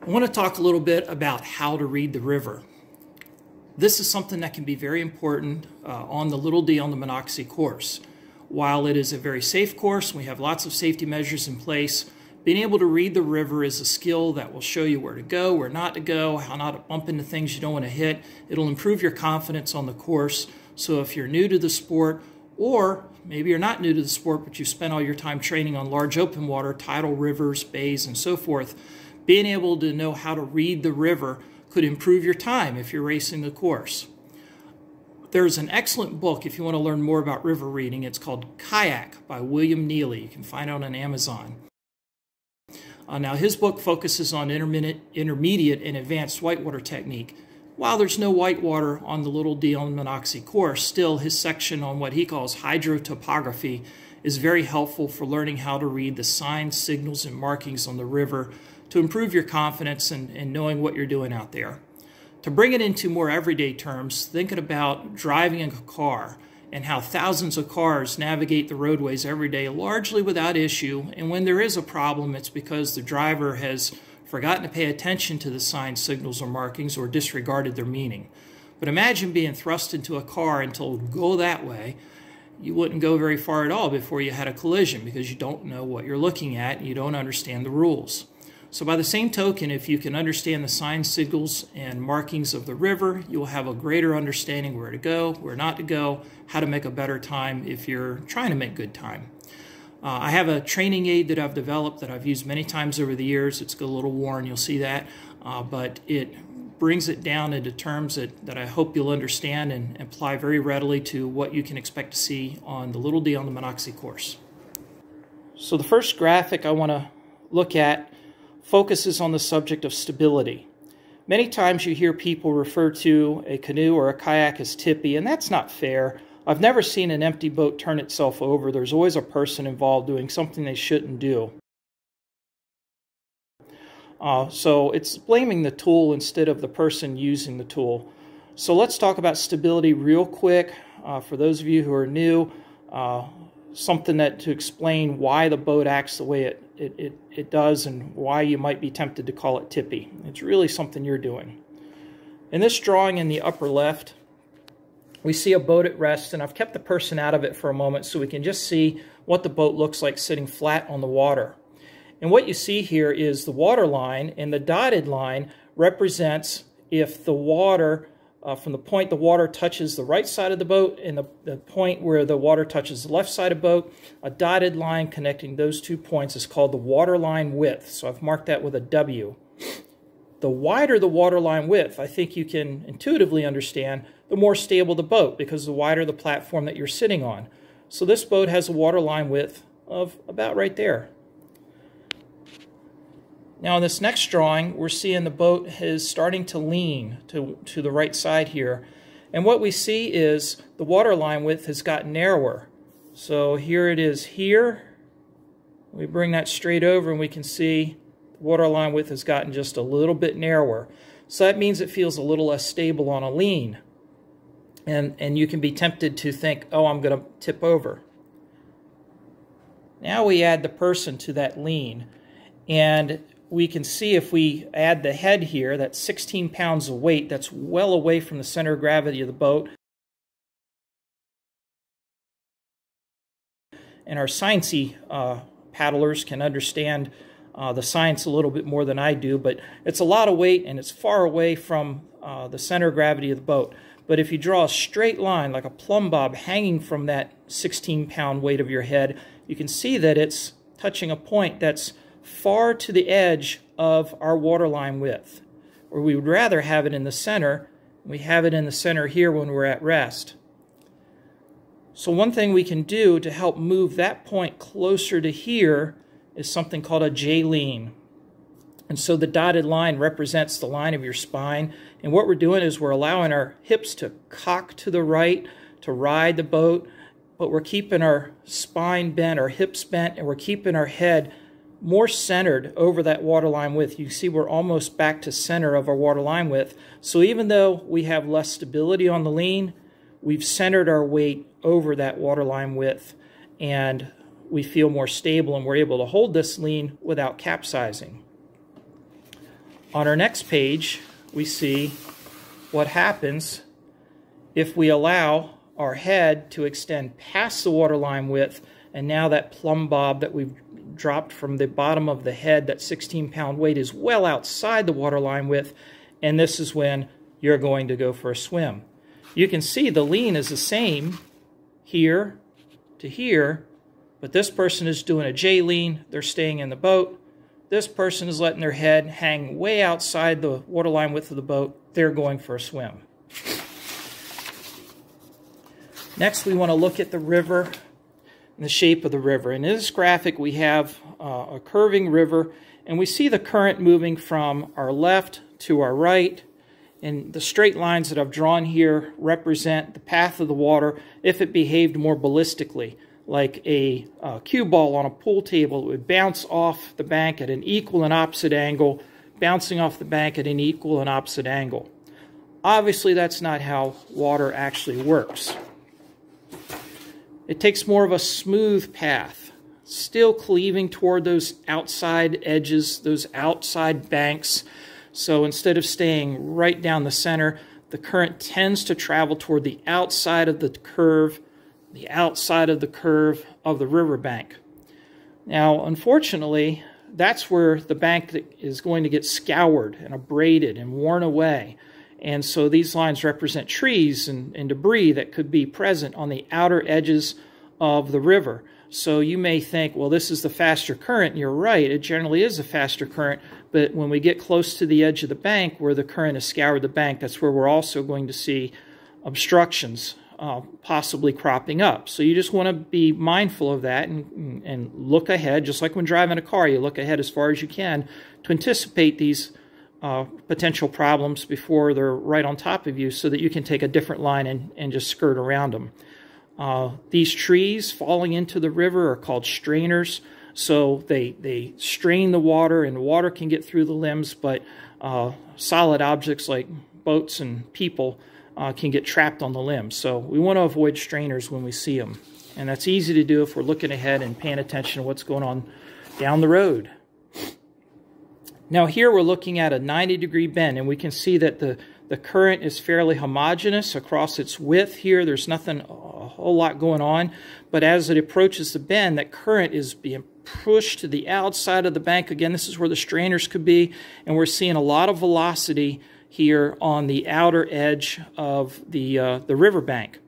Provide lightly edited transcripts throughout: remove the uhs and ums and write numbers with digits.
I want to talk a little bit about how to read the river. This is something that can be very important on the Little D on the Monocacy course. While it is a very safe course, we have lots of safety measures in place. Being able to read the river is a skill that will show you where to go, where not to go, how not to bump into things you don't want to hit. It'll improve your confidence on the course. So if you're new to the sport, or maybe you're not new to the sport, but you spent all your time training on large open water, tidal rivers, bays, and so forth, being able to know how to read the river could improve your time if you're racing the course. There's an excellent book if you want to learn more about river reading. It's called Kayak by William Neely. You can find it on Amazon. Now his book focuses on intermediate and advanced whitewater technique. While there's no whitewater on the Little D on the Monocacy course, still his section on what he calls hydrotopography is very helpful for learning how to read the signs, signals, and markings on the river to improve your confidence and knowing what you're doing out there. To bring it into more everyday terms, thinking about driving a car and how thousands of cars navigate the roadways every day largely without issue, and when there is a problem, it's because the driver has forgotten to pay attention to the signs, signals, or markings, or disregarded their meaning. But imagine being thrust into a car and told, go that way. You wouldn't go very far at all before you had a collision because you don't know what you're looking at and you don't understand the rules. So by the same token, if you can understand the signs, signals, and markings of the river, you'll have a greater understanding where to go, where not to go, how to make a better time if you're trying to make good time. I have a training aid that I've developed that I've used many times over the years. It's a little worn, you'll see that, but it brings it down into terms that I hope you'll understand and apply very readily to what you can expect to see on the Little D on the Monocacy course. So the first graphic I want to look at focuses on the subject of stability. Many times you hear people refer to a canoe or a kayak as tippy, and that's not fair. I've never seen an empty boat turn itself over. There's always a person involved doing something they shouldn't do. So it's blaming the tool instead of the person using the tool. So let's talk about stability real quick. For those of you who are new, something to explain why the boat acts the way it does and why you might be tempted to call it tippy. It's really something you're doing. In this drawing in the upper left, we see a boat at rest, and I've kept the person out of it for a moment so we can just see what the boat looks like sitting flat on the water. And what you see here is the water line, and the dotted line represents if the water, from the point the water touches the right side of the boat and the point where the water touches the left side of the boat, a dotted line connecting those 2 points is called the water line width. So I've marked that with a W. The wider the water line width, I think you can intuitively understand, the more stable the boat, because the wider the platform that you're sitting on. So this boat has a water line width of about right there. Now in this next drawing, we're seeing the boat is starting to lean to the right side here. And what we see is the water line width has gotten narrower. So here it is here. We bring that straight over and we can see the water line width has gotten just a little bit narrower. So that means it feels a little less stable on a lean. And you can be tempted to think, oh, I'm going to tip over. Now we add the person to that lean. And we can see if we add the head here, that's 16 pounds of weight, that's well away from the center of gravity of the boat. And our sciencey paddlers can understand the science a little bit more than I do, but it's a lot of weight and it's far away from the center of gravity of the boat. But if you draw a straight line, like a plumb bob hanging from that 16-pound weight of your head, you can see that it's touching a point that's far to the edge of our waterline width, where we would rather have it in the center. We have it in the center here when we're at rest. So one thing we can do to help move that point closer to here is something called a J-lean. And so the dotted line represents the line of your spine, and what we're doing is we're allowing our hips to cock to the right to ride the boat, but we're keeping our spine bent, our hips bent, and we're keeping our head more centered over that waterline width. You see we're almost back to center of our waterline width. So even though we have less stability on the lean, we've centered our weight over that waterline width, and we feel more stable and we're able to hold this lean without capsizing. On our next page, we see what happens if we allow our head to extend past the waterline width, and now that plumb bob that we've dropped from the bottom of the head, that 16-pound weight, is well outside the waterline width, and this is when you're going to go for a swim. You can see the lean is the same here to here, but this person is doing a J lean, they're staying in the boat. This person is letting their head hang way outside the waterline width of the boat, they're going for a swim. Next, we want to look at the river and the shape of the river. In this graphic, we have a curving river, and we see the current moving from our left to our right. And the straight lines that I've drawn here represent the path of the water if it behaved more ballistically, like a cue ball on a pool table. It would bounce off the bank at an equal and opposite angle, bouncing off the bank at an equal and opposite angle. Obviously, that's not how water actually works. It takes more of a smooth path, still cleaving toward those outside edges, those outside banks. So instead of staying right down the center, the current tends to travel toward the outside of the curve of the riverbank. Now, unfortunately, that's where the bank is going to get scoured and abraded and worn away. And so these lines represent trees and debris that could be present on the outer edges of the river. So you may think, well, this is the faster current. You're right, it generally is a faster current. But when we get close to the edge of the bank where the current has scoured the bank, that's where we're also going to see obstructions possibly cropping up. So you just want to be mindful of that and look ahead, just like when driving a car. You look ahead as far as you can to anticipate these potential problems before they're right on top of you, so that you can take a different line and just skirt around them. These trees falling into the river are called strainers. So they strain the water, and water can get through the limbs, but solid objects like boats and people can get trapped on the limbs. So we want to avoid strainers when we see them. And that's easy to do if we're looking ahead and paying attention to what's going on down the road. Now here we're looking at a 90-degree bend, and we can see that the current is fairly homogeneous across its width here. There's nothing a whole lot going on. But as it approaches the bend, that current is being pushed to the outside of the bank. Again, this is where the strainers could be, and we're seeing a lot of velocity here on the outer edge of the riverbank.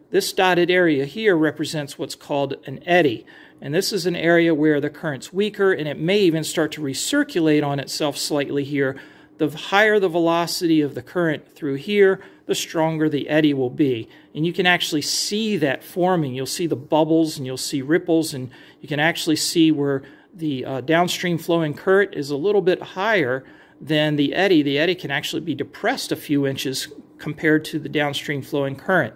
This dotted area here represents what's called an eddy. And this is an area where the current's weaker, and it may even start to recirculate on itself slightly here. The higher the velocity of the current through here, the stronger the eddy will be. And you can actually see that forming. You'll see the bubbles and you'll see ripples, and you can actually see where the downstream flowing current is a little bit higher than the eddy. The eddy can actually be depressed a few inches compared to the downstream flowing current.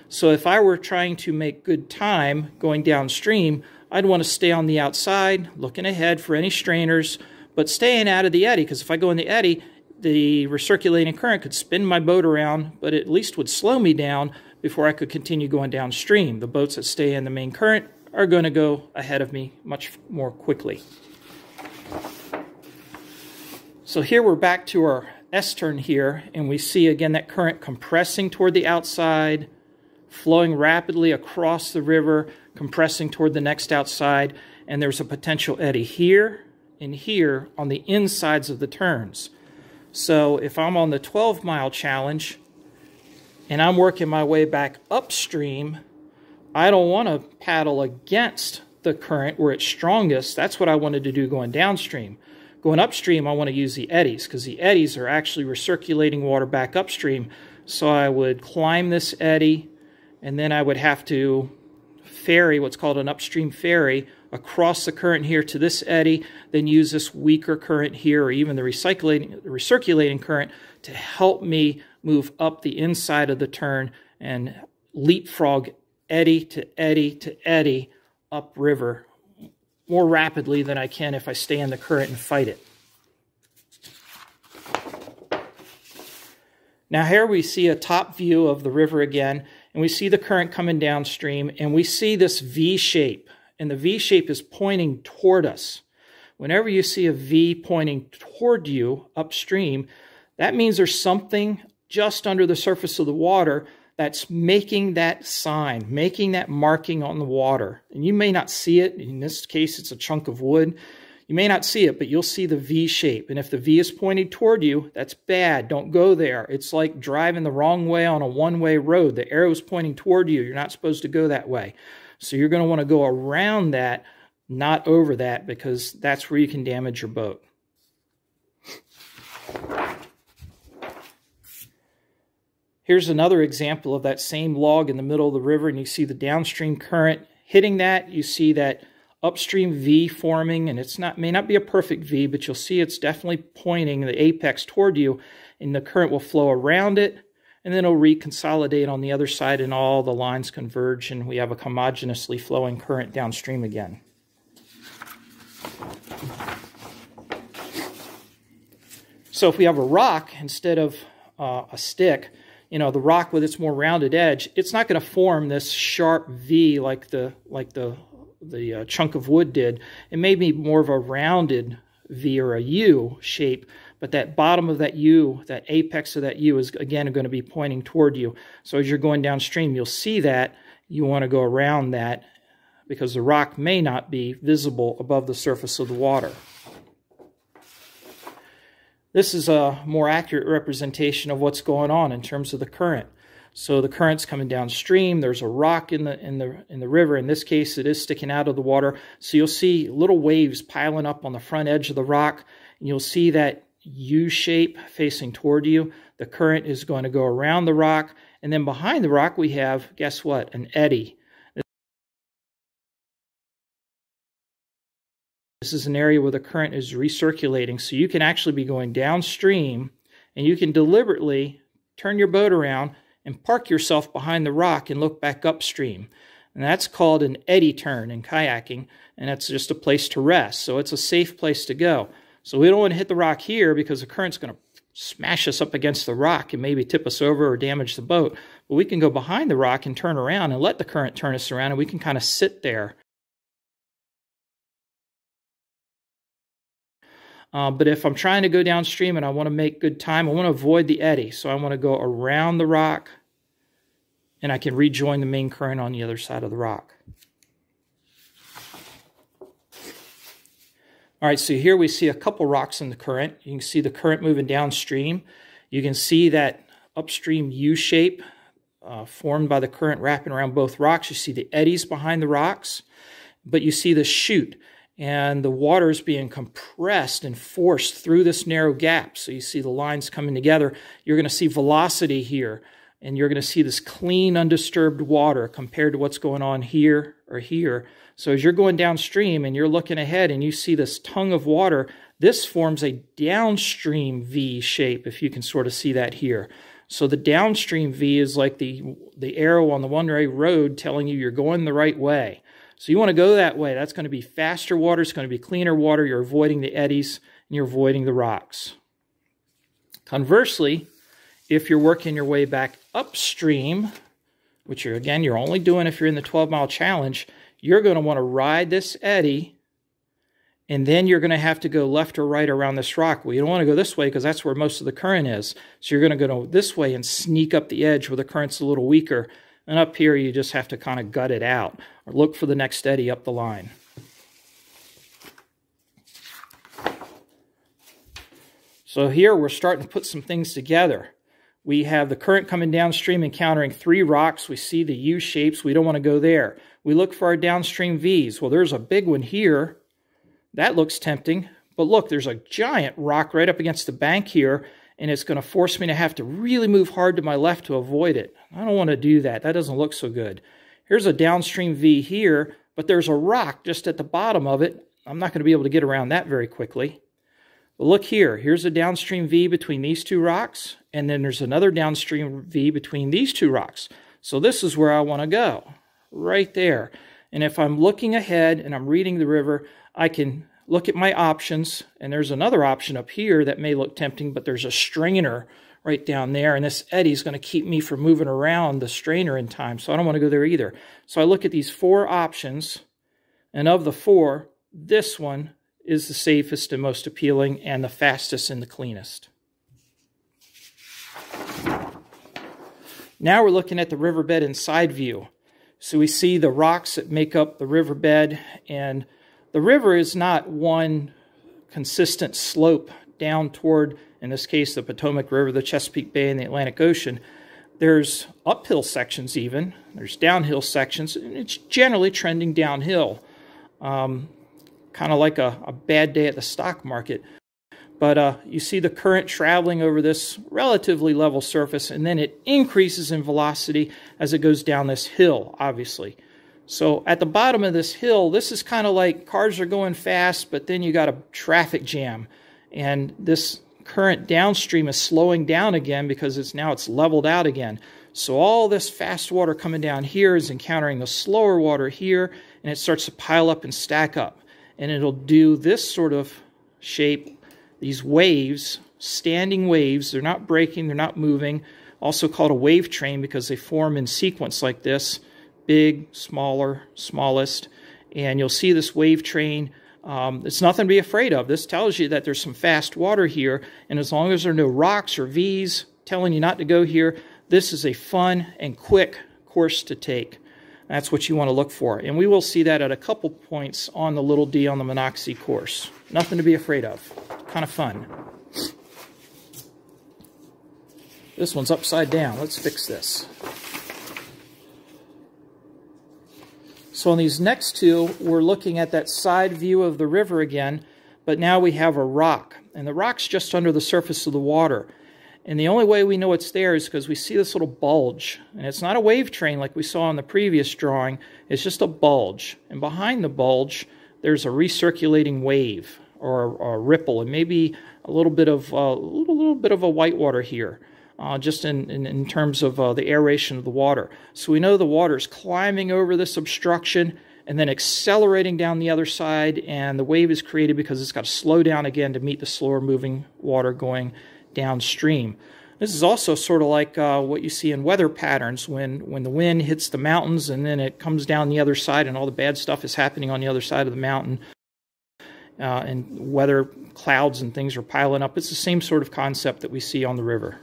So if I were trying to make good time going downstream, I'd want to stay on the outside, looking ahead for any strainers, but staying out of the eddy, because if I go in the eddy, the recirculating current could spin my boat around, but at least would slow me down before I could continue going downstream. The boats that stay in the main current are going to go ahead of me much more quickly. So here we're back to our S-turn here, and we see again that current compressing toward the outside, flowing rapidly across the river, compressing toward the next outside, and there's a potential eddy here and here on the insides of the turns. So if I'm on the 12-mile challenge and I'm working my way back upstream, I don't want to paddle against the current where it's strongest. That's what I wanted to do going downstream. Going upstream, I want to use the eddies, because the eddies are actually recirculating water back upstream. So I would climb this eddy, and then I would have to ferry, what's called an upstream ferry, across the current here to this eddy, then use this weaker current here, or even the recirculating current, to help me move up the inside of the turn and leapfrog eddy to eddy to eddy upriver more rapidly than I can if I stay in the current and fight it. Now here we see a top view of the river again, and we see the current coming downstream, and we see this V shape, and the V shape is pointing toward us. whenever you see a V pointing toward you upstream, that means there's something just under the surface of the water that's making that sign, making that marking on the water. And you may not see it. In this case, it's a chunk of wood. You may not see it, but you'll see the V shape. And if the V is pointing toward you, that's bad. Don't go there. It's like driving the wrong way on a one-way road. The arrow is pointing toward you. You're not supposed to go that way. So you're going to want to go around that, not over that, because that's where you can damage your boat. Here's another example of that same log in the middle of the river, and you see the downstream current hitting that. You see that upstream V forming, and may not be a perfect V, but you'll see it's definitely pointing the apex toward you, and the current will flow around it, and then it'll reconsolidate on the other side, and all the lines converge, and we have a homogeneously flowing current downstream again. So if we have a rock instead of a stick, you know, the rock with its more rounded edge, it's not going to form this sharp V like the chunk of wood did. It may be more of a rounded V or a U shape, but that bottom of that U, that apex of that U is again going to be pointing toward you. So as you're going downstream, you'll see that. You want to go around that because the rock may not be visible above the surface of the water. This is a more accurate representation of what's going on in terms of the current. So the current's coming downstream. There's a rock in the river. In this case, it is sticking out of the water. So you'll see little waves piling up on the front edge of the rock, and you'll see that U shape facing toward you. The current is going to go around the rock, and then behind the rock we have, guess what? An eddy. This is an area where the current is recirculating, so you can actually be going downstream, and you can deliberately turn your boat around and park yourself behind the rock and look back upstream. And that's called an eddy turn in kayaking, and that's just a place to rest. So it's a safe place to go. So we don't want to hit the rock here because the current's going to smash us up against the rock and maybe tip us over or damage the boat. But we can go behind the rock and turn around and let the current turn us around, and we can kind of sit there. But if I'm trying to go downstream and I want to make good time, I want to avoid the eddy. So I want to go around the rock, and I can rejoin the main current on the other side of the rock. All right, so here we see a couple rocks in the current. You can see the current moving downstream. You can see that upstream U shape formed by the current wrapping around both rocks. You see the eddies behind the rocks, but you see the chute. And the water is being compressed and forced through this narrow gap. So you see the lines coming together. You're going to see velocity here, and you're going to see this clean, undisturbed water compared to what's going on here or here. So as you're going downstream and you're looking ahead and you see this tongue of water, this forms a downstream V shape, if you can sort of see that here. So the downstream V is like the arrow on the one-way road telling you you're going the right way. So you want to go that way. That's going to be faster water. It's going to be cleaner water. You're avoiding the eddies, and you're avoiding the rocks. Conversely, if you're working your way back upstream, which you're only doing if you're in the 12-mile challenge, you're going to want to ride this eddy, and then you're going to have to go left or right around this rock. Well, you don't want to go this way because that's where most of the current is. So you're going to go this way and sneak up the edge where the current's a little weaker. And up here, you just have to kind of gut it out or look for the next eddy up the line. So here we're starting to put some things together. We have the current coming downstream encountering 3 rocks. We see the U shapes. We don't want to go there. We look for our downstream V's. Well, there's a big one here. That looks tempting. But look, there's a giant rock right up against the bank here, and it's going to force me to have to really move hard to my left to avoid it. I don't want to do that. That doesn't look so good. Here's a downstream V here, but there's a rock just at the bottom of it. I'm not going to be able to get around that very quickly. But look here. Here's a downstream V between these 2 rocks, and then there's another downstream V between these 2 rocks. So this is where I want to go, right there. And if I'm looking ahead and I'm reading the river, I can look at my options, and there's another option up here that may look tempting, but there's a strainer right down there, and this eddy is going to keep me from moving around the strainer in time, so I don't want to go there either. So I look at these 4 options, and of the 4, this one is the safest and most appealing and the fastest and the cleanest. Now we're looking at the riverbed in side view. So we see the rocks that make up the riverbed, and the river is not one consistent slope down toward, in this case, the Potomac River, the Chesapeake Bay, and the Atlantic Ocean. There's uphill sections even, there's downhill sections, and it's generally trending downhill. Kind of like a bad day at the stock market. But you see the current traveling over this relatively level surface, and then it increases in velocity as it goes down this hill, obviously. So at the bottom of this hill, this is kind of like cars are going fast, but then you got a traffic jam. And this current downstream is slowing down again because it's leveled out again. So all this fast water coming down here is encountering the slower water here, and it starts to pile up and stack up. And it'll do this sort of shape, these waves, standing waves. They're not breaking, they're not moving. Also called a wave train because they form in sequence like this. Big, smaller, smallest. And you'll see this wave train. It's nothing to be afraid of. This tells you that there's some fast water here. And as long as there are no rocks or V's telling you not to go here, this is a fun and quick course to take. That's what you want to look for. And we will see that at a couple points on the Little D on the Monocacy course. Nothing to be afraid of. Kind of fun. This one's upside down. Let's fix this. So on these next two, we're looking at that side view of the river again, but now we have a rock. And the rock's just under the surface of the water. And the only way we know it's there is because we see this little bulge. And it's not a wave train like we saw in the previous drawing. It's just a bulge. And behind the bulge, there's a recirculating wave or a ripple, and maybe a little bit of a whitewater here, just in terms of the aeration of the water. So we know the water is climbing over this obstruction and then accelerating down the other side, and the wave is created because it's got to slow down again to meet the slower moving water going downstream. This is also sort of like what you see in weather patterns when the wind hits the mountains and then it comes down the other side and all the bad stuff is happening on the other side of the mountain. And weather clouds and things are piling up. It's the same sort of concept that we see on the river.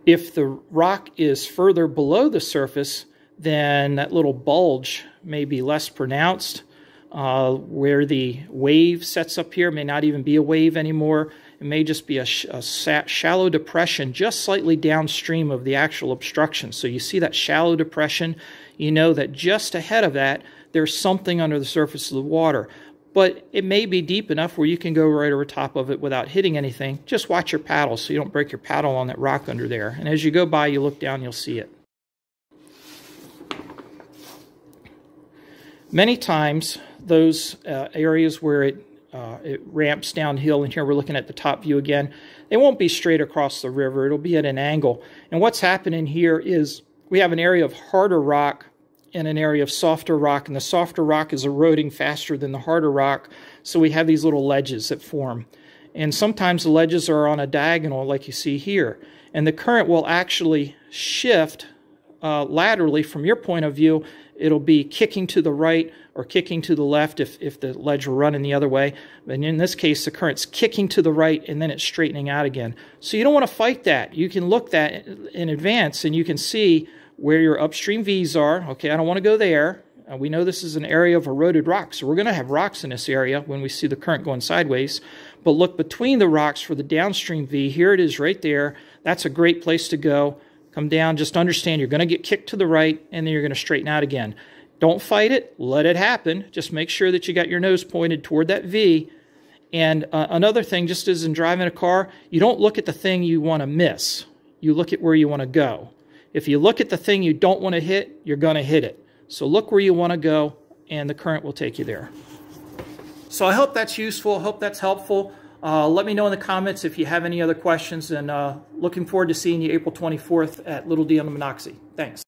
If the rock is further below the surface, then that little bulge may be less pronounced. Where the wave sets up here may not even be a wave anymore. It may just be a shallow depression just slightly downstream of the actual obstruction. So you see that shallow depression, you know that just ahead of that, there's something under the surface of the water. But it may be deep enough where you can go right over top of it without hitting anything. Just watch your paddle so you don't break your paddle on that rock under there. And as you go by, you look down, you'll see it. Many times, those areas where it ramps downhill, and here we're looking at the top view again, it won't be straight across the river. It'll be at an angle. And what's happening here is we have an area of harder rock and an area of softer rock, and the softer rock is eroding faster than the harder rock, so we have these little ledges that form. And sometimes the ledges are on a diagonal like you see here, and the current will actually shift laterally. From your point of view, it'll be kicking to the right or kicking to the left if the ledge were running the other way. And in this case, the current's kicking to the right and then it's straightening out again. So you don't want to fight that. You can look that in advance and you can see where your upstream V's are. Okay, I don't want to go there. We know this is an area of eroded rocks, so we're going to have rocks in this area when we see the current going sideways. But look between the rocks for the downstream V. Here it is right there. That's a great place to go. Come down, just understand you're going to get kicked to the right, and then you're going to straighten out again. Don't fight it. Let it happen. Just make sure that you got your nose pointed toward that V. And another thing, just as in driving a car, you don't look at the thing you want to miss. You look at where you want to go. If you look at the thing you don't want to hit, you're going to hit it. So look where you want to go, and the current will take you there. So I hope that's useful. I hope that's helpful. Let me know in the comments if you have any other questions, and looking forward to seeing you April 24th at Little D on the Monocacy. Thanks.